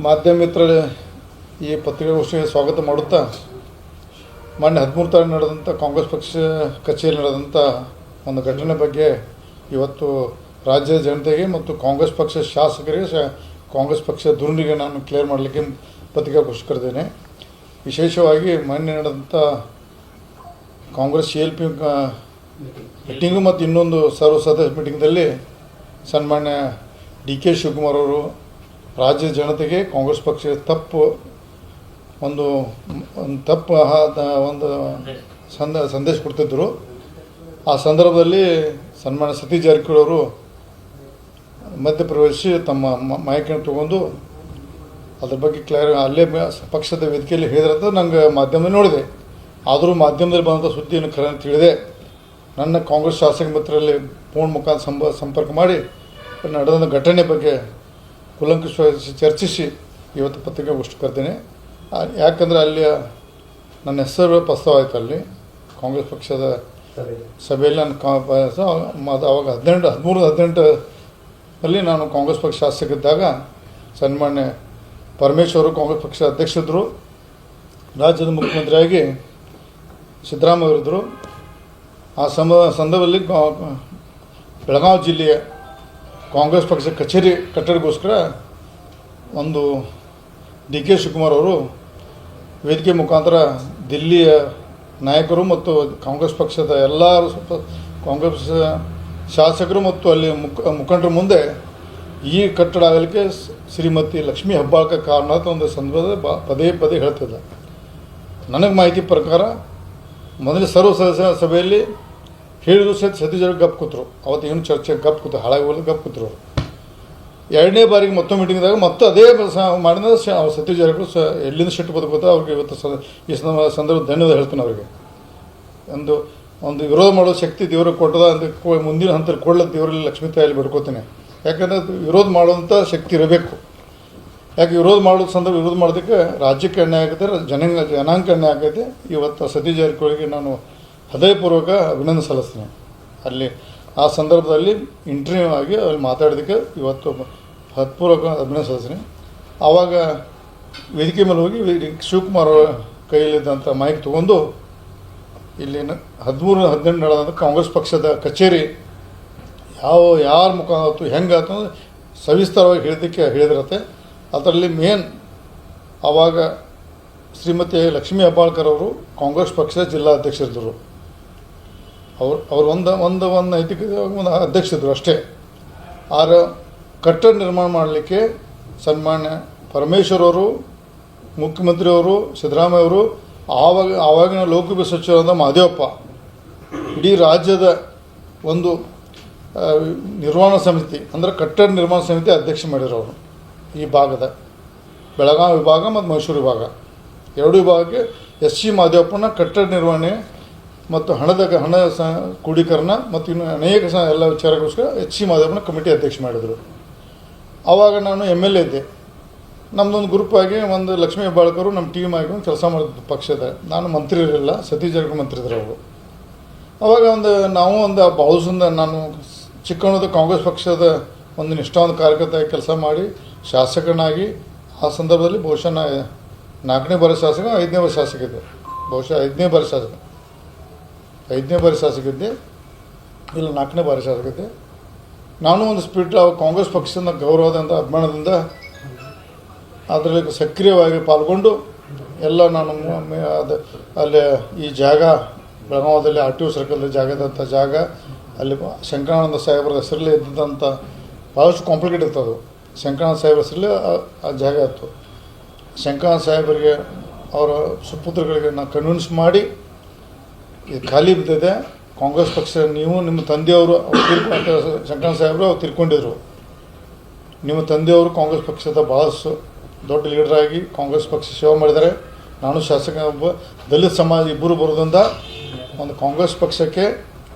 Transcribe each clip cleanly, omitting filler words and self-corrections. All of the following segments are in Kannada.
ಮಾಧ್ಯಮ ಮಿತ್ರರೇ, ಈ ಪತ್ರಿಕಾಗೋಷ್ಠಿಗೆ ಸ್ವಾಗತ ಮಾಡುತ್ತಾ, ಮೊನ್ನೆ 13 ತಾರೀಕು ನಡೆದಂಥ ಕಾಂಗ್ರೆಸ್ ಪಕ್ಷ ಕಚೇರಿಯಲ್ಲಿ ನಡೆದಂಥ ಒಂದು ಘಟನೆ ಬಗ್ಗೆ ಇವತ್ತು ರಾಜ್ಯದ ಜನತೆಗೆ ಮತ್ತು ಕಾಂಗ್ರೆಸ್ ಪಕ್ಷ ಶಾಸಕರಿಗೆ, ಕಾಂಗ್ರೆಸ್ ಪಕ್ಷ ಧುರೀಣರಿಗೆ ನಾನು ಕ್ಲಿಯರ್ ಮಾಡಲಿಕ್ಕೆ ಪತ್ರಿಕಾಗೋಷ್ಠಿ ಕರೆದೇನೆ. ವಿಶೇಷವಾಗಿ ಮೊನ್ನೆ ನಡೆದಂಥ ಕಾಂಗ್ರೆಸ್ CLP ಮೀಟಿಂಗು ಮತ್ತು ಇನ್ನೊಂದು ಸರ್ವ ಸದಸ್ಯ ಮೀಟಿಂಗ್ದಲ್ಲಿ ಸನ್ಮಾನ್ಯ DK ಶಿವಕುಮಾರ್ ಅವರು ರಾಜ್ಯದ ಜನತೆಗೆ ಕಾಂಗ್ರೆಸ್ ಪಕ್ಷ ಒಂದು ಸಂದೇಶ ಕೊಡ್ತಿದ್ದರು. ಆ ಸಂದರ್ಭದಲ್ಲಿ ಸನ್ಮಾನ್ಯ ಸತೀಶ್ ಜಾರಕಿಹೊಳಿ ಅವರು ಮಧ್ಯಪ್ರವೇಶಿಸಿ ತಮ್ಮ ಮಾಹಿತಿಯನ್ನು ತಗೊಂಡು ಅದ್ರ ಬಗ್ಗೆ ಅಲ್ಲೇ ಪಕ್ಷದ ವೇದಿಕೆಯಲ್ಲಿ ಹೇಳಿದ್ರಂತ ನಂಗೆ ಮಾಧ್ಯಮದಲ್ಲಿ ನೋಡಿದೆ. ಆದರೂ ಮಾಧ್ಯಮದಲ್ಲಿ ಬಂದಂಥ ಸುದ್ದಿಯನ್ನು ಖರೆ ತಿಳಿದೆ. ನನ್ನ ಕಾಂಗ್ರೆಸ್ ಶಾಸಕ ಮಿತ್ರರಲ್ಲಿ ಫೋನ್ ಮುಖಾಂತರ ಸಂಪರ್ಕ ಮಾಡಿ ನಡೆದ ಘಟನೆ ಬಗ್ಗೆ ಕೂಲಂಕಷವಾಗಿ ಚರ್ಚಿಸಿ ಇವತ್ತು ಪತ್ರಿಕಾಗೋಷ್ಠಿ ಕರೆದೇನೆ. ಯಾಕಂದರೆ ಅಲ್ಲಿ ನನ್ನ ಹೆಸರು ಪ್ರಸ್ತಾವ ಆಯಿತು. ಅಲ್ಲಿ ಕಾಂಗ್ರೆಸ್ ಪಕ್ಷದ ಸಭೆಯಲ್ಲಿ ಅವಾಗ 13-18 ನಾನು ಕಾಂಗ್ರೆಸ್ ಪಕ್ಷ ಶಾಸಕ ಇದ್ದಾಗ ಸನ್ಮಾನ್ಯ ಪರಮೇಶ್ವರು ಕಾಂಗ್ರೆಸ್ ಪಕ್ಷದ ಅಧ್ಯಕ್ಷರಿದ್ದರು. ರಾಜ್ಯದ ಮುಖ್ಯಮಂತ್ರಿಯಾಗಿ ಸಿದ್ದರಾಮಯ್ಯ ಅವರಿದ್ದರು. ಆ ಸಂದರ್ಭದಲ್ಲಿ ಬೆಳಗಾವಿ ಜಿಲ್ಲೆಯ ಕಾಂಗ್ರೆಸ್ ಪಕ್ಷ ಕಚೇರಿ ಕಟ್ಟಡಕ್ಕೋಸ್ಕರ ಒಂದು DK ಶಿವಕುಮಾರ್ ಅವರು ವೇದಿಕೆ ಮುಖಾಂತರ ದಿಲ್ಲಿಯ ನಾಯಕರು ಮತ್ತು ಕಾಂಗ್ರೆಸ್ ಪಕ್ಷದ ಎಲ್ಲ ಕಾಂಗ್ರೆಸ್ ಶಾಸಕರು ಮತ್ತು ಅಲ್ಲಿ ಮುಖಂಡರ ಮುಂದೆ ಈ ಕಟ್ಟಡ ಆಗಲಿಕ್ಕೆ ಶ್ರೀಮತಿ ಲಕ್ಷ್ಮೀ ಹೆಬ್ಬಾಳ್ಕರ್ ಕಾರಣ ಅಂತ ಒಂದು ಸಂದರ್ಭದಲ್ಲಿ ಪದೇ ಹೇಳ್ತಿದ್ದ. ನನಗೆ ಮಾಹಿತಿ ಪ್ರಕಾರ ಮೊದಲೇ ಸರ್ವ ಸದಸ್ಯ ಸಭೆಯಲ್ಲಿ ಹೇಳಿದ್ರು ಸತೀಶ್ ಜಾರಕಿಹೊಳಿ ಗಪ್ ಕೂತರು. ಅವತ್ತು ಏನು ಚರ್ಚೆ ಗಪ್ ಕೂತು ಹಾಳಾಗಿ ಹೋಗಿ ಗಪ್ ಕೂತರು. ಎರಡನೇ ಬಾರಿಗೆ ಮತ್ತೊಂದು ಮೀಟಿಂಗ್ದಾಗ ಮತ್ತೆ ಅದೇ ಮಾಡಿದ ಸತೀಶ್ ಜಾರಕಿಹೊಳಿ ಎಲ್ಲಿಂದ ಸಿಟ್ಟು ಬದುಕುತ್ತಾ ಅವ್ರಿಗೆ ಇವತ್ತು ಈ ಸಂದರ್ಭ ಧನ್ಯವಾದ ಹೇಳ್ತೀನಿ. ಅವರಿಗೆ ಒಂದು ವಿರೋಧ ಮಾಡೋ ಶಕ್ತಿ ದೇವ್ರಿಗೆ ಕೊಟ್ಟದ ಅಂತ ಮುಂದಿನ ಹಂತದಲ್ಲಿ ಕೊಡ್ಲಕ್ಕೆ ದೇವರಲ್ಲಿ ಲಕ್ಷ್ಮೀ ತಾಯಲ್ಲಿ ಬಿಡ್ಕೋತೀನಿ. ಯಾಕಂದರೆ ವಿರೋಧ ಮಾಡುವಂಥ ಶಕ್ತಿ ಇರಬೇಕು. ಯಾಕೆ ವಿರೋಧ ಮಾಡೋದಕ್ಕೆ ರಾಜ್ಯಕ್ಕೆ ಅನ್ಯಾಯ ಆಗುತ್ತೆ, ಜನಾಂಗಕ್ಕೆ ಅನ್ಯಾಯ ಆಗೈತೆ. ಇವತ್ತು ಸತೀಶ್ ಜಾರಕಿಹೊಳಿಗೆ ನಾನು ಹೃದಯಪೂರ್ವಕ ಅಭಿನಂದನೆ ಸಲ್ಲಿಸ್ತೀನಿ. ಅಲ್ಲಿ ಆ ಸಂದರ್ಭದಲ್ಲಿ ಇಂಟರ್ವ್ಯೂ ಆಗಿ ಅಲ್ಲಿ ಮಾತಾಡೋದಕ್ಕೆ ಇವತ್ತು ಹೃತ್ಪೂರ್ವಕ ಅಭಿನಂದನೆ ಸಲ್ಲಿಸ್ತೀನಿ. ಆವಾಗ ವೇದಿಕೆ ಮೇಲೆ ಹೋಗಿ ಶಿವಕುಮಾರ್ ಅವರ ಕೈಯಲ್ಲಿದ್ದಂಥ ಮೈಕ್ ತೊಗೊಂಡು ಇಲ್ಲಿ 13-18 ನಡೆದಂಥ ಕಾಂಗ್ರೆಸ್ ಪಕ್ಷದ ಕಚೇರಿ ಯಾರ ಮುಖಾಂತರ ಹೆಂಗಾಯ್ತು ಅಂದರೆ ಸವಿಸ್ತಾರವಾಗಿ ಹೇಳಿದಿರತ್ತೆ. ಅದರಲ್ಲಿ ಮೇನ್ ಆವಾಗ ಶ್ರೀಮತಿ ಲಕ್ಷ್ಮೀ ಹೆಬ್ಬಾಳ್ಕರ್ ಅವರು ಕಾಂಗ್ರೆಸ್ ಪಕ್ಷದ ಜಿಲ್ಲಾಧ್ಯಕ್ಷರಿದ್ದರು. ಅವರು ಒಂದು ನೈತಿಕ ಒಂದು ಅಧ್ಯಕ್ಷರಿದ್ದರು ಅಷ್ಟೇ. ಆದ್ರೆ ಕಟ್ಟಡ ನಿರ್ಮಾಣ ಮಾಡಲಿಕ್ಕೆ ಸನ್ಮಾನ್ಯ ಪರಮೇಶ್ವರ್ ಅವರು, ಮುಖ್ಯಮಂತ್ರಿಯವರು ಸಿದ್ದರಾಮಯ್ಯ ಅವರು, ಆವಾಗಿನ ಲೋಕೋಪಯೋಗಿ ಸಚಿವರಾದ ಮಹದೇವಪ್ಪ, ಇಡೀ ರಾಜ್ಯದ ಒಂದು ನಿರ್ವಹಣಾ ಸಮಿತಿ ಅಂದರೆ ಕಟ್ಟಡ ನಿರ್ಮಾಣ ಸಮಿತಿ ಅಧ್ಯಕ್ಷ ಮಾಡಿದ್ರು ಅವರು. ಈ ಭಾಗದ ಬೆಳಗಾವಿ ವಿಭಾಗ ಮತ್ತು ಮೈಸೂರು ವಿಭಾಗ ಎರಡು ವಿಭಾಗಕ್ಕೆ SC ಮಹದೇವಪ್ಪನ ಕಟ್ಟಡ ನಿರ್ವಹಣೆ ಮತ್ತು ಹಣ ಕ್ರೋಢೀಕರಣ ಮತ್ತು ಇನ್ನು ಅನೇಕ ಎಲ್ಲ ವಿಚಾರಗೋಸ್ಕರ SC ಮಹದೇವಪ್ಪನ ಕಮಿಟಿ ಅಧ್ಯಕ್ಷ ಮಾಡಿದರು. ಆವಾಗ ನಾನು MLA ಇದ್ದೆ. ನಮ್ಮದೊಂದು ಗ್ರೂಪ್ ಆಗಿ ಒಂದು ಲಕ್ಷ್ಮೀ ಹೆಬ್ಬಾಳ್ಕರು ನಮ್ಮ ಟೀಮ್ ಆಗಿ ಒಂದು ಕೆಲಸ ಮಾಡಿದ್ದು ಪಕ್ಷದ. ನಾನು ಮಂತ್ರಿ ಇರಲಿಲ್ಲ, ಸತೀಶ್ ಜಾರಕಿಹೊಳಿ ಮಂತ್ರಿ ಇದ್ರು ಅವರು. ಆವಾಗ ನಾವು ಬಹುಸಂದ ನಾನು ಚಿಕ್ಕವನದ ಕಾಂಗ್ರೆಸ್ ಪಕ್ಷದ ಒಂದು ನಿಷ್ಠಾವಂತ ಕಾರ್ಯಕರ್ತ ಕೆಲಸ ಮಾಡಿ ಶಾಸಕನಾಗಿ ಆ ಸಂದರ್ಭದಲ್ಲಿ ಬಹುಶಃ 4ನೇ ಬಾರಿ ಶಾಸಕ, 5ನೇ ಬಾರಿ ಶಾಸಕ ಇದ್ದೆ. ಬಹುಶಃ 5ನೇ ಬಾರಿ ಶಾಸಕ ಇದ್ದೆ, ಇಲ್ಲ 4ನೇ ಬಾರಿ ಶಾಸಕ ಇದ್ದೆ. ನಾನು ಒಂದು ಸ್ಪಿರಿಟ್ ಕಾಂಗ್ರೆಸ್ ಪಕ್ಷದ ಗೌರವದಿಂದ ಅಭಿಮಾನದಿಂದ ಅದರಲ್ಲಿ ಸಕ್ರಿಯವಾಗಿ ಪಾಲ್ಗೊಂಡು ಎಲ್ಲ ನಾನು ಅಲ್ಲಿ ಈ ಜಾಗ ಬೆಳಗಾವದಲ್ಲಿ RTO ಸರ್ಕಲ್ ಜಾಗ ಅಲ್ಲಿ ಶಂಕರಾನಂದ ಸಾಹೇಬ್ರ ಹೆಸರಲ್ಲೇ ಇದ್ದಂಥ ಭಾಳಷ್ಟು ಕಾಂಪ್ಲಿಕೇಟ್ ಇರ್ತದೆ. ಶಂಕರಾನಂದ ಸಾಹೇಬ್ರ ಹೆಸರಲ್ಲೇ ಆ ಜಾಗ ಇತ್ತು. ಶಂಕರಾನಂದ ಸಾಹೇಬರಿಗೆ ಅವರ ಸುಪುತ್ರಗಳಿಗೆ ನಾನು ಕನ್ವಿನ್ಸ್ ಮಾಡಿ ಇದು ಖಾಲಿ ಬಿದ್ದಿದೆ, ಕಾಂಗ್ರೆಸ್ ಪಕ್ಷ ನೀವು ನಿಮ್ಮ ತಂದೆಯವರು ಶಂಕರಾನಂದ ಸಾಹೇಬರು ಅವ್ರು ತಿರ್ಕೊಂಡಿದ್ರು. ನಿಮ್ಮ ತಂದೆಯವರು ಕಾಂಗ್ರೆಸ್ ಪಕ್ಷದ ಭಾಳಷ್ಟು ದೊಡ್ಡ ಲೀಡರಾಗಿ ಕಾಂಗ್ರೆಸ್ ಪಕ್ಷ ಸೇವೆ ಮಾಡಿದ್ದಾರೆ. ನಾನು ಶಾಸಕ, ಒಬ್ಬ ದಲಿತ ಸಮಾಜ ಇಬ್ಬರು ಬರೋದ್ರಿಂದ ಒಂದು ಕಾಂಗ್ರೆಸ್ ಪಕ್ಷಕ್ಕೆ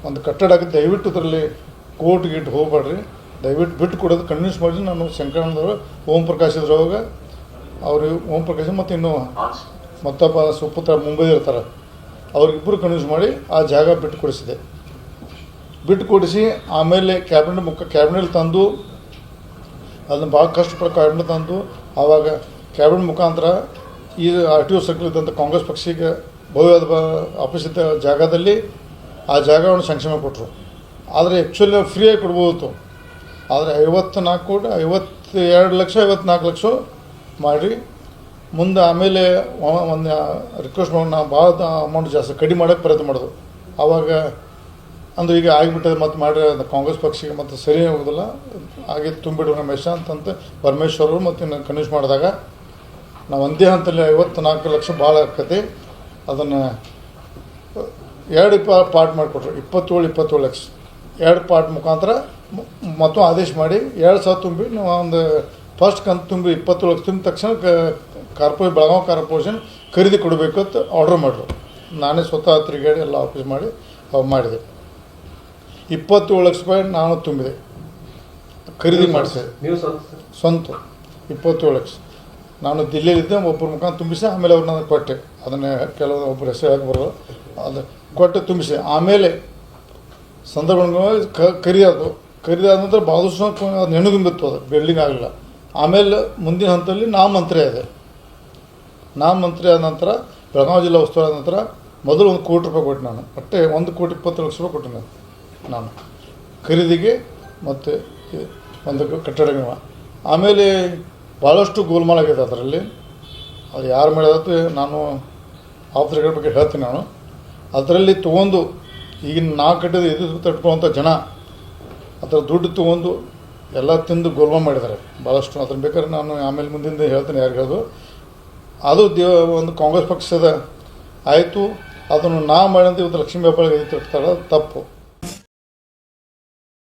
ಒಂದು ಕಟ್ಟಡ ಆಗಿ ದಯವಿಟ್ಟು ಇದರಲ್ಲಿ ಕೋರ್ಟ್ ಗೀಟ್ ಹೋಗಬೇಡ್ರಿ, ದಯವಿಟ್ಟು ಬಿಟ್ಟು ಕೊಡೋದು ಕನ್ವಿನ್ಸ್ ಮಾಡಿ ನಾನು ಶಂಕರಾನಂದವರು ಓಂ ಪ್ರಕಾಶ್ ಇದ್ರವಾಗ ಅವ್ರಿಗೆ ಓಂ ಪ್ರಕಾಶ್ ಮತ್ತು ಇನ್ನು ಮತ್ತೊಬ್ಬ ಸುಪುತ್ರ ಮುಂಬೈ ಇರ್ತಾರೆ, ಅವ್ರಿಗಿಬ್ಬರು ಕನ್ವಿನ್ಸ್ ಮಾಡಿ ಆ ಜಾಗ ಬಿಟ್ಟು ಕೊಡಿಸಿ ಆಮೇಲೆ ಕ್ಯಾಬಿನೆಟ್ ತಂದು ಅದನ್ನು ಭಾಳ ಕಷ್ಟಪಟ್ಟು ಕ್ಯಾಬಿನೆಟ್ ತಂದು ಆವಾಗ ಕ್ಯಾಬಿನೆಟ್ ಮುಖಾಂತರ ಈ ಆರ್ ಟಿ ಒ ಸರ್ಕಲ್ ಇದ್ದಂಥ ಕಾಂಗ್ರೆಸ್ ಪಕ್ಷಕ್ಕೆ ಭವ್ಯದ ಆಫೀಸ್ ಇದ್ದ ಜಾಗದಲ್ಲಿ ಆ ಜಾಗವನ್ನು ಸಂಕ್ಷೇಮ ಕೊಟ್ಟರು. ಆದರೆ ಆ್ಯಕ್ಚುಲಿ ಫ್ರೀಯಾಗಿ ಕೊಡ್ಬೋದಿತ್ತು. ಆದರೆ 52 ಲಕ್ಷ 54 ಲಕ್ಷ ಮಾಡಿ ಮುಂದೆ ಆಮೇಲೆ ಒಂದು ರಿಕ್ವೆಸ್ಟ್ ಮಾಡಿ ನಾವು ಭಾಳ ಅಮೌಂಟ್ ಜಾಸ್ತಿ ಕಡಿಮೆ ಮಾಡೋಕ್ಕೆ ಪ್ರಯತ್ನ ಮಾಡೋದು. ಆವಾಗ ಅಂದ್ರೆ ಈಗ ಆಗಿಬಿಟ್ಟದೆ ಮತ್ತು ಮಾಡಿದ್ರೆ ಕಾಂಗ್ರೆಸ್ ಪಕ್ಷಕ್ಕೆ ಮತ್ತು ಸರಿ ಹೋಗೋದಿಲ್ಲ, ಹಾಗೆ ತುಂಬಿಡು ರಮೇಶ ಅಂತಂತ ಪರಮೇಶ್ವರರು ಮತ್ತು ಕನ್ವಿನ್ಸ್ ಮಾಡಿದಾಗ ನಾವು ಒಂದೇ ಹಂತದಲ್ಲಿ 54 ಲಕ್ಷ ಭಾಳ ಆಕತಿ. ಅದನ್ನು 2 ಪಾರ್ಟ್ ಮಾಡಿಕೊಟ್ರು, 27 ಲಕ್ಷ 2 ಪಾರ್ಟ್ ಮುಖಾಂತರ ಮತ್ತು ಆದೇಶ ಮಾಡಿ 2,000 ತುಂಬಿ ನಾವು ಒಂದು ಫಸ್ಟ್ ಕಂತು ತುಂಬಿ 20 ಲಕ್ಷ ತುಂಬಿದ ತಕ್ಷಣ ಬೆಳಗಾವಿ ಕಾರ್ಪೊರೇಷನ್ ಖರೀದಿ ಕೊಡಬೇಕು ಅಂತ ಆರ್ಡ್ರ್ ಮಾಡಿದ್ರು. ನಾನೇ ಸ್ವತಃ ತಿರುಗಾಡಿ ಎಲ್ಲ ಆಫೀಸ್ ಮಾಡಿ ಮಾಡಿದೆ. 27 ಲಕ್ಷ ರೂಪಾಯಿ ನಾನು ತುಂಬಿದೆ, ಖರೀದಿ ಮಾಡಿಸಿದೆ. ನೀವು ಸ್ವಂತ 27 ಲಕ್ಷ ನಾನು ದಿಲ್ಲಿಯಲ್ಲಿದ್ದೆ, ಒಬ್ಬರ ಮುಖಾಂತರ ತುಂಬಿಸಿ ಆಮೇಲೆ ಅವ್ರು ನನಗೆ ಕೊಟ್ಟೆ. ಅದನ್ನೇ ಕೆಲವು ಒಬ್ಬರು ಹೆಸರು ಹೇಳಕ್ಕೆ ಬರೋದು, ಅದು ಕೊಟ್ಟು ತುಂಬಿಸಿ ಆಮೇಲೆ ಸಂದರ್ಭ ಖರೀದಾದ ನಂತರ ಭಾಳಷ್ಟು ಅದು ನೆನಗುಂಬಿತ್ತು, ಅದು ಬಿಲ್ಡಿಂಗ್ ಆಗಲಿಲ್ಲ. ಆಮೇಲೆ ಮುಂದಿನ ಹಂತದಲ್ಲಿ ನಾ ಮಂತ್ರಿ ಆದ ನಂತರ ಬೆಳಗಾವಿ ಜಿಲ್ಲಾ ಉಸ್ತುವಾರಿ ಆದ ನಂತರ ಮೊದಲು 1 ಕೋಟಿ ರೂಪಾಯಿ ಕೊಟ್ಟೆ ನಾನು. ಒಟ್ಟೆ 1,20 ಲಕ್ಷ ರೂಪಾಯಿ ಕೊಟ್ಟೆ ನಾನು ಖರೀದಿಗೆ ಮತ್ತು ಒಂದು ಕಟ್ಟಡ ವಿಮಾ. ಆಮೇಲೆ ಭಾಳಷ್ಟು ಗೋಲ್ಮಾಲ್ ಆಗಿದೆ ಅದರಲ್ಲಿ. ಅದು ಯಾರು ಮಾಡಿದತ್ತು ನಾನು ಆಫ್ಸರ್ಗಳ ಬಗ್ಗೆ ಹೇಳ್ತೀನಿ. ನಾನು ಅದರಲ್ಲಿ ತೊಗೊಂಡು ಈಗಿನ ನಾವು ಕಟ್ಟಿದ ಇದು ತಟ್ಕೊಳ್ಳೋಂಥ ಜನ ಅದರ ದುಡ್ಡು ತೊಗೊಂಡು ಎಲ್ಲ ತಿಂದು ಗೋಲ್ಮಾಲ್ ಮಾಡಿದ್ದಾರೆ ಭಾಳಷ್ಟು. ಅದನ್ನು ಬೇಕಾದ್ರೆ ನಾನು ಆಮೇಲೆ ಮುಂದಿಂದ ಹೇಳ್ತೀನಿ ಯಾರಿಗೆ ಹೇಳೋದು. ಅದು ಒಂದು ಕಾಂಗ್ರೆಸ್ ಪಕ್ಷದ ಆಯಿತು. ಅದನ್ನು ನಾ ಮಾಡಿದಂಥ ಇವತ್ತು ಲಕ್ಷ್ಮೀ ಹೆಬ್ಬಾಳ್ಕರ್ ತಪ್ಪು.